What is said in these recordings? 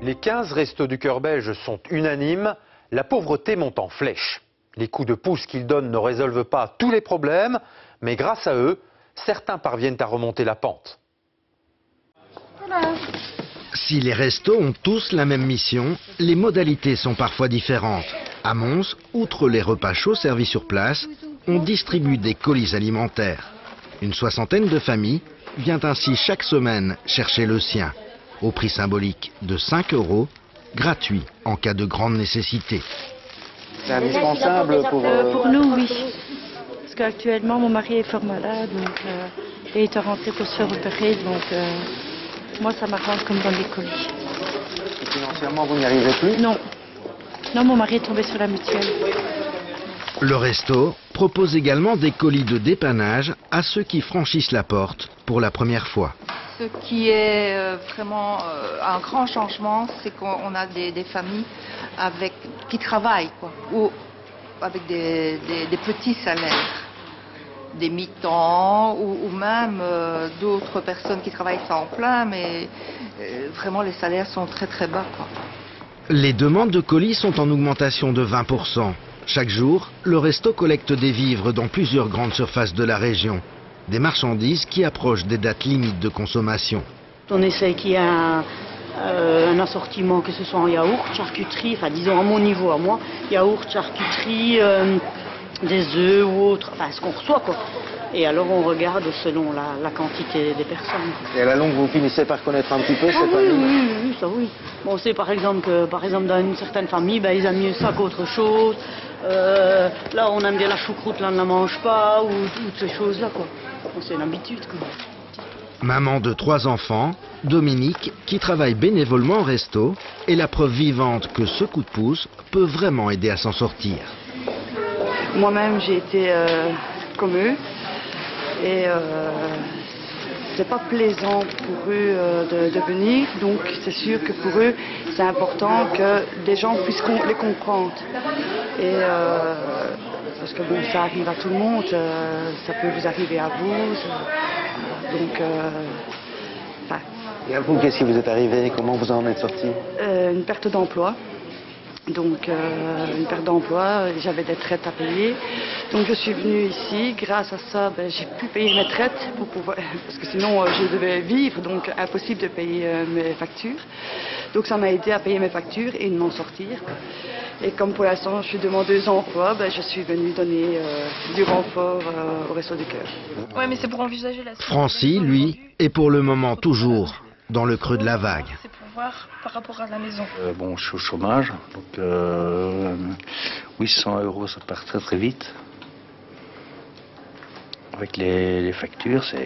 Les 15 restos du cœur belge sont unanimes, la pauvreté monte en flèche. Les coups de pouce qu'ils donnent ne résolvent pas tous les problèmes, mais grâce à eux, certains parviennent à remonter la pente. Si les restos ont tous la même mission, les modalités sont parfois différentes. À Mons, outre les repas chauds servis sur place, on distribue des colis alimentaires. Une soixantaine de familles vient ainsi chaque semaine chercher le sien, au prix symbolique de 5 €, gratuit en cas de grande nécessité. C'est indispensable pour nous, oui. Parce qu'actuellement, mon mari est fort malade, donc il est rentré pour se faire opérer, donc moi, ça m'arrange comme dans les colis. Et financièrement, vous n'y arrivez plus? Non. Non, mon mari est tombé sur la mutuelle. Le resto propose également des colis de dépannage à ceux qui franchissent la porte pour la première fois. Ce qui est vraiment un grand changement, c'est qu'on a des familles qui travaillent, quoi, ou avec des petits salaires, des mi-temps, ou même d'autres personnes qui travaillent ça en plein, mais vraiment les salaires sont très très bas, quoi. Les demandes de colis sont en augmentation de 20%. Chaque jour, le resto collecte des vivres dans plusieurs grandes surfaces de la région. Des marchandises qui approchent des dates limites de consommation. On essaie qu'il y ait un assortiment, que ce soit en yaourt, charcuterie, enfin disons à mon niveau, à moi, yaourt, charcuterie, des œufs ou autre, enfin ce qu'on reçoit quoi. Et alors on regarde selon la quantité des personnes. Et à la longue, vous finissez par connaître un petit peu cette famille? Oui, ça oui. Bon, on sait par exemple que dans une certaine famille, ben, ils aiment mieux ça qu'autre chose. Là on aime bien la choucroute, là on ne la mange pas, ou toutes ces choses-là quoi. C'est une habitude quoi. Maman de 3 enfants, Dominique, qui travaille bénévolement au resto, est la preuve vivante que ce coup de pouce peut vraiment aider à s'en sortir. Moi-même j'ai été comme eux et c'est pas plaisant pour eux de venir, donc c'est sûr que pour eux c'est important que des gens puissent les comprendre. Et parce que bon, ça arrive à tout le monde, ça peut vous arriver à vous, donc Et à vous, qu'est-ce qui vous est arrivé? Comment vous en êtes sorti? une perte d'emploi. Donc une perte d'emploi, j'avais des traites à payer. Donc je suis venue ici, grâce à ça, j'ai pu payer mes traites pour pouvoir, parce que sinon je devais vivre, donc impossible de payer mes factures. Donc ça m'a aidé à payer mes factures et de m'en sortir. Et comme pour l'instant je suis demandeuse d'emploi, je suis venue donner du renfort au Resto du Cœur. Ouais, mais c'est pour envisager la... Francis, lui, est pour le moment toujours dans le creux de la vague. C'est pour voir par rapport à la maison. Bon, je suis au chômage, donc 800 €, ça part très très vite. Avec les factures, ce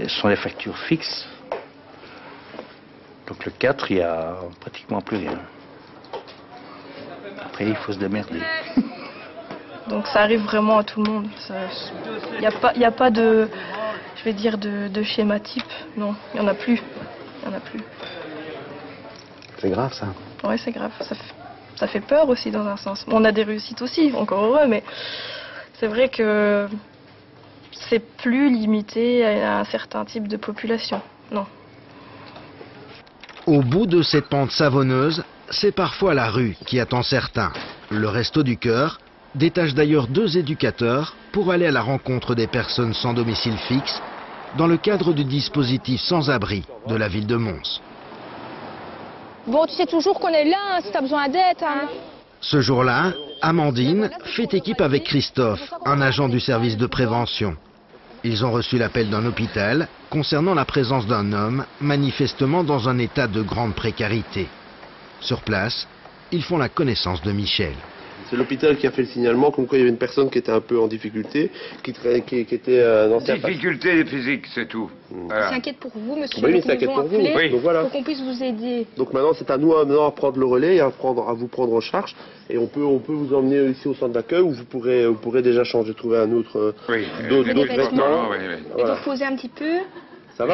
sont les factures fixes. Donc le 4, il n'y a pratiquement plus rien. Après, il faut se démerder. Donc ça arrive vraiment à tout le monde. Il n'y a pas de, je vais dire, de schéma type. Non, il n'y en a plus. Il n'y en a plus. C'est grave ça. Ouais, c'est grave. Ça fait peur aussi dans un sens. On a des réussites aussi, encore heureux, mais c'est vrai que c'est plus limité à un certain type de population. Non. Au bout de cette pente savonneuse, c'est parfois la rue qui attend certains. Le Resto du Cœur détache d'ailleurs 2 éducateurs pour aller à la rencontre des personnes sans domicile fixe dans le cadre du dispositif sans-abri de la ville de Mons. Bon, tu sais toujours qu'on est là, hein, si tu as besoin d'aide. Hein. Ce jour-là, Amandine fait équipe avec Christophe, un agent du service de prévention. Ils ont reçu l'appel d'un hôpital concernant la présence d'un homme manifestement dans un état de grande précarité. Sur place, ils font la connaissance de Michel. C'est l'hôpital qui a fait le signalement comme quoi il y avait une personne qui était un peu en difficulté, qui était dans sa difficulté physique, c'est tout. Voilà. Il s'inquiète pour vous, monsieur. Oui, il s'inquiète pour vous. Oui. Donc voilà. Pour qu'on puisse vous aider. Donc maintenant, c'est à nous à prendre le relais et à vous prendre en charge. Et on peut vous emmener ici au centre d'accueil où vous pourrez déjà trouver un autre, d'autres vêtements. Et vous reposer un petit peu.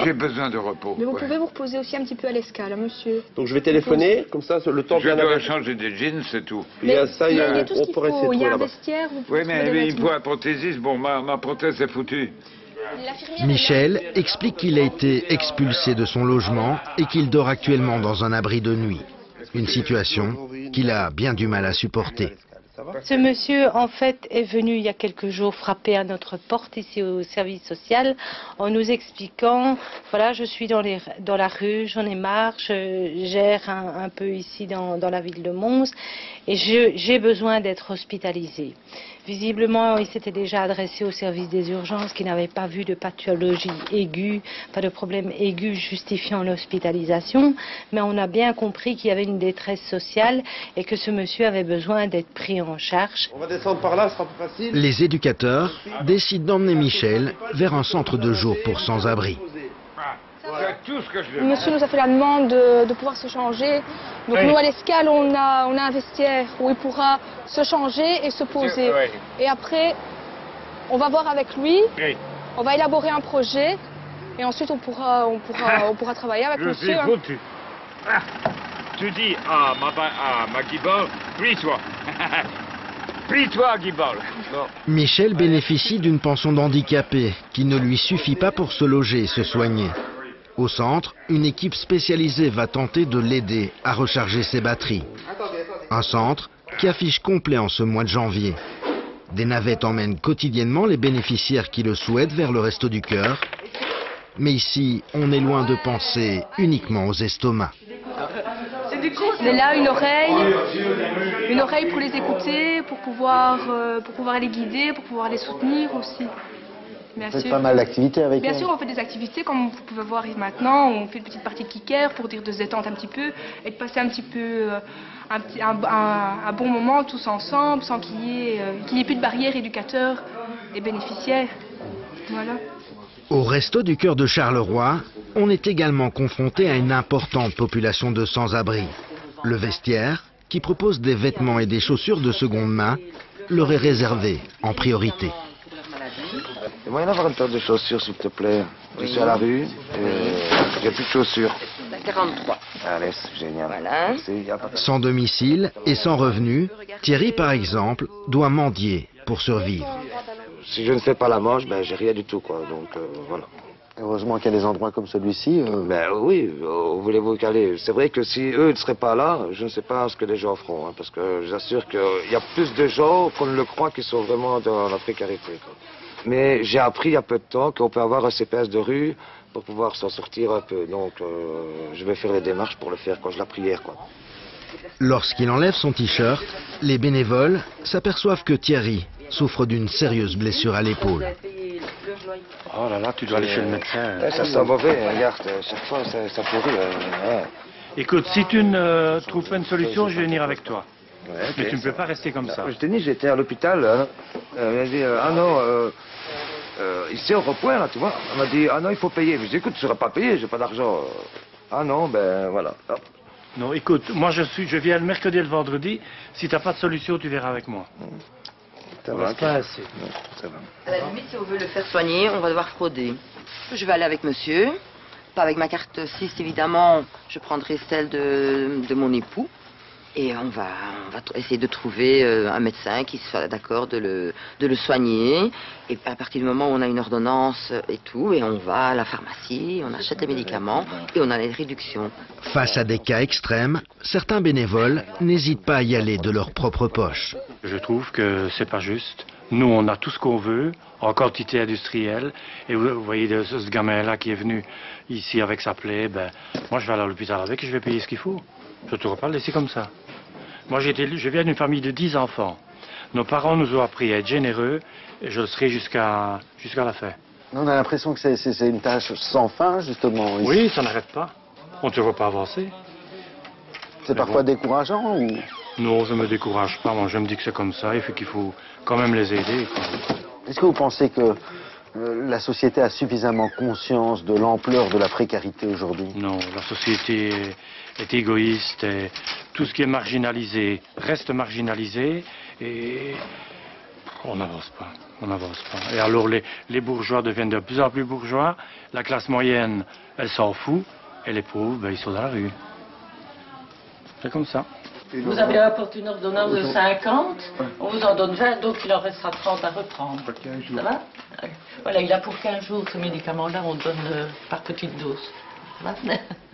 J'ai besoin de repos. Mais vous pouvez vous reposer aussi un petit peu à l'escale, hein, monsieur. Donc je vais téléphoner, comme ça, le temps de... Je dois changer de jeans, c'est tout. Il y a ça, il y a tout ce qu'il faut. Il y a un vestiaire, vous pouvez... Oui, mais il faut un prothésiste. Bon, ma prothèse est foutue. Michel explique qu'il a été expulsé de son logement et qu'il dort actuellement dans un abri de nuit. Une situation qu'il a bien du mal à supporter. Ce monsieur, en fait, est venu il y a quelques jours frapper à notre porte ici au service social en nous expliquant, voilà, je suis dans la rue, j'en ai marre, je gère un peu ici dans la ville de Mons et j'ai besoin d'être hospitalisé. Visiblement, il s'était déjà adressé au service des urgences qui n'avait pas vu de pathologie aiguë, pas de problème aigu justifiant l'hospitalisation, mais on a bien compris qu'il y avait une détresse sociale et que ce monsieur avait besoin d'être pris en charge. On va descendre par là, ce sera plus facile. Les éducateurs décident d'emmener Michel vers un centre de jour pour sans-abri. Monsieur nous a fait la demande de pouvoir se changer. Donc nous à l'Escale, on a un vestiaire où il pourra se changer et se poser. Et après, on va voir avec lui, on va élaborer un projet et ensuite on pourra travailler avec monsieur. Tu dis à ma Guibol, plie-toi. Plie-toi, Guibol. Michel bénéficie d'une pension d'handicapé qui ne lui suffit pas pour se loger et se soigner. Au centre, une équipe spécialisée va tenter de l'aider à recharger ses batteries. Un centre qui affiche complet en ce mois de janvier. Des navettes emmènent quotidiennement les bénéficiaires qui le souhaitent vers le Resto du Cœur. Mais ici, on est loin de penser uniquement aux estomacs. Mais là, une oreille pour les écouter, pour pouvoir les guider, pour pouvoir les soutenir aussi. Vous faites pas mal d'activités avec eux. Bien sûr, on fait des activités, comme vous pouvez voir maintenant, on fait une petite partie de kicker pour dire de se détendre un petit peu et de passer un petit peu un bon moment tous ensemble, sans qu'il y ait plus de barrière éducateur et bénéficiaire. Voilà. Au Resto du Cœur de Charleroi, on est également confronté à une importante population de sans-abri. Le vestiaire, qui propose des vêtements et des chaussures de seconde main, leur est réservé en priorité. Il y a moyen d'avoir une paire de chaussures, s'il te plaît. Je suis à la rue, j'ai plus de chaussures. 43. Allez, c'est génial. Voilà. Sans domicile et sans revenu, Thierry, par exemple, doit mendier pour survivre. Si je ne fais pas la manche, ben j'ai rien du tout, quoi. Donc voilà. Heureusement qu'il y a des endroits comme celui-ci. Ben oui, où voulez-vous qu'aller? C'est vrai que si eux ne seraient pas là, je ne sais pas ce que les gens feront, hein, parce que j'assure qu'il y a plus de gens qu'on ne le croit qui sont vraiment dans la précarité, quoi. Mais j'ai appris il y a peu de temps qu'on peut avoir un CPS de rue pour pouvoir s'en sortir un peu. Donc je vais faire les démarches pour le faire quand je la prière, quoi. Lorsqu'il enlève son t-shirt, les bénévoles s'aperçoivent que Thierry souffre d'une sérieuse blessure à l'épaule. Oh là là, tu dois aller chez le médecin. Ça sent mauvais, regarde, chaque fois ça pourrit. Ouais. Écoute, si tu ne trouves pas une solution, je vais venir avec toi. Ouais, okay. Mais tu ne peux pas rester comme ça. Je t'ai dit, j'étais à l'hôpital. Hein. Elle m'a dit, ah non, ici au repoint, là, tu vois. Elle m'a dit, ah non, il faut payer. Je dis, écoute, tu ne seras pas payé, j'ai pas d'argent. Ah non, ben voilà. Hop. Non, écoute, moi je viens le mercredi et le vendredi. Si tu n'as pas de solution, tu verras avec moi. Ça va, pas assez. Non, ça va. À la limite, si on veut le faire soigner, on va devoir frauder. Je vais aller avec monsieur. Pas avec ma carte 6, évidemment. Je prendrai celle de mon époux. Et on va essayer de trouver un médecin qui soit d'accord de le soigner. Et à partir du moment où on a une ordonnance et tout, et on va à la pharmacie, on achète les médicaments et on a les réductions. Face à des cas extrêmes, certains bénévoles n'hésitent pas à y aller de leur propre poche. Je trouve que c'est pas juste. Nous, on a tout ce qu'on veut, en quantité industrielle. Et vous voyez ce gamin-là qui est venu ici avec sa plaie, ben, moi je vais aller à l'hôpital avec et je vais payer ce qu'il faut. Je ne te pas le laisser comme ça. Moi, je viens d'une famille de 10 enfants. Nos parents nous ont appris à être généreux et je le serai jusqu'à la fin. On a l'impression que c'est une tâche sans fin, justement. Ici. Oui, ça n'arrête pas. On ne te voit pas avancer. C'est parfois décourageant ou... Non, je ne me décourage pas. Moi, je me dis que c'est comme ça et qu'il faut quand même les aider. Est-ce que vous pensez que la société a suffisamment conscience de l'ampleur de la précarité aujourd'hui? Non, la société est égoïste. Et tout ce qui est marginalisé reste marginalisé et on n'avance pas. On n'avance pas. Et alors les bourgeois deviennent de plus en plus bourgeois. La classe moyenne, elle s'en fout. Et les pauvres, ben, ils sont dans la rue. C'est comme ça. Vous avez apporté une ordonnance de 50, on vous en donne 20, donc il en restera 30 à reprendre. Ça va? Voilà, il a pour 15 jours ce médicament-là, on donne par petite dose.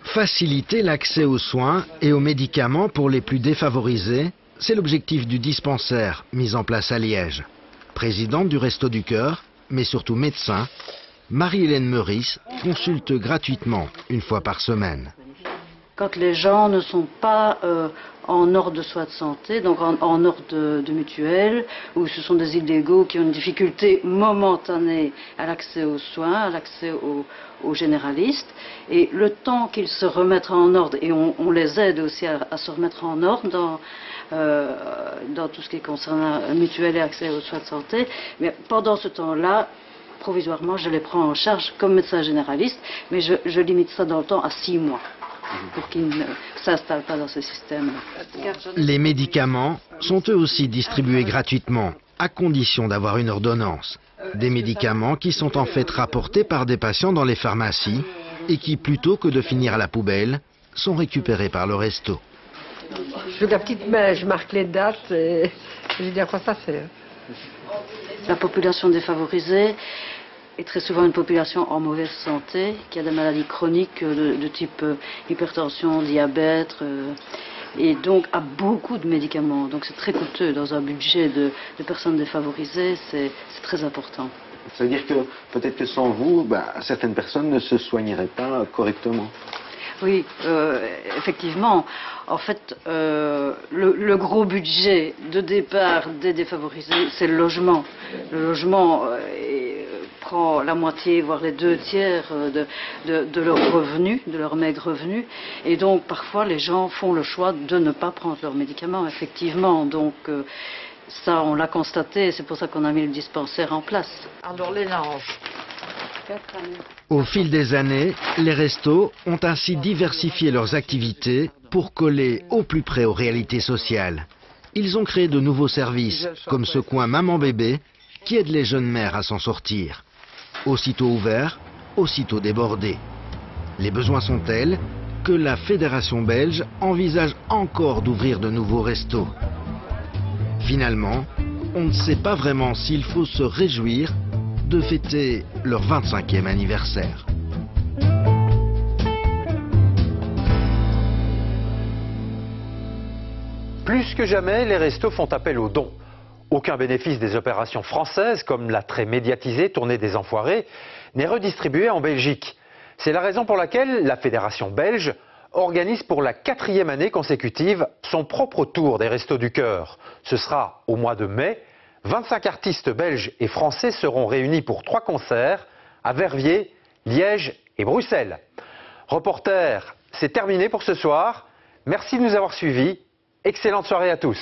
Faciliter l'accès aux soins et aux médicaments pour les plus défavorisés, c'est l'objectif du dispensaire mis en place à Liège. Présidente du Resto du Cœur, mais surtout médecin, Marie-Hélène Meurice consulte gratuitement une fois par semaine. Quand les gens ne sont pas en ordre de soins de santé, donc en ordre de mutuelle, ou ce sont des illégaux qui ont une difficulté momentanée à l'accès aux soins, à l'accès aux généralistes, et le temps qu'ils se remettent en ordre, et on les aide aussi à se remettre en ordre dans tout ce qui concerne la mutuelle et accès aux soins de santé, mais pendant ce temps-là, provisoirement, je les prends en charge comme médecin généraliste, mais je limite ça dans le temps à 6 mois. Pour qu'ils ne s'installent pas dans ce système. Les médicaments sont eux aussi distribués gratuitement, à condition d'avoir une ordonnance. Des médicaments qui sont en fait rapportés par des patients dans les pharmacies et qui, plutôt que de finir à la poubelle, sont récupérés par le resto. Je fais la petite main, je marque les dates et je dis à quoi ça sert. La population défavorisée est très souvent une population en mauvaise santé, qui a des maladies chroniques de type hypertension, diabète, et donc a beaucoup de médicaments. Donc c'est très coûteux dans un budget de personnes défavorisées, c'est très important. Ça veut dire que peut-être que sans vous, certaines personnes ne se soigneraient pas correctement. Oui, effectivement. En fait, le gros budget de départ des défavorisés, c'est le logement. Le logement prend la moitié, voire les 2/3 de leurs revenus, de leurs maigres revenus. Et donc, parfois, les gens font le choix de ne pas prendre leurs médicaments, effectivement. Donc, ça, on l'a constaté, c'est pour ça qu'on a mis le dispensaire en place. Alors, les langes. Au fil des années, les restos ont ainsi diversifié leurs activités pour coller au plus près aux réalités sociales. Ils ont créé de nouveaux services, comme ce coin maman-bébé, qui aide les jeunes mères à s'en sortir. Aussitôt ouvert, aussitôt débordé. Les besoins sont tels que la Fédération belge envisage encore d'ouvrir de nouveaux restos. Finalement, on ne sait pas vraiment s'il faut se réjouir de fêter leur 25e anniversaire. Plus que jamais, les restos font appel aux dons. Aucun bénéfice des opérations françaises, comme la très médiatisée Tournée des Enfoirés, n'est redistribué en Belgique. C'est la raison pour laquelle la Fédération belge organise pour la 4e année consécutive son propre tour des Restos du Cœur. Ce sera au mois de mai. 25 artistes belges et français seront réunis pour 3 concerts à Verviers, Liège et Bruxelles. Reporter, c'est terminé pour ce soir. Merci de nous avoir suivis. Excellente soirée à tous.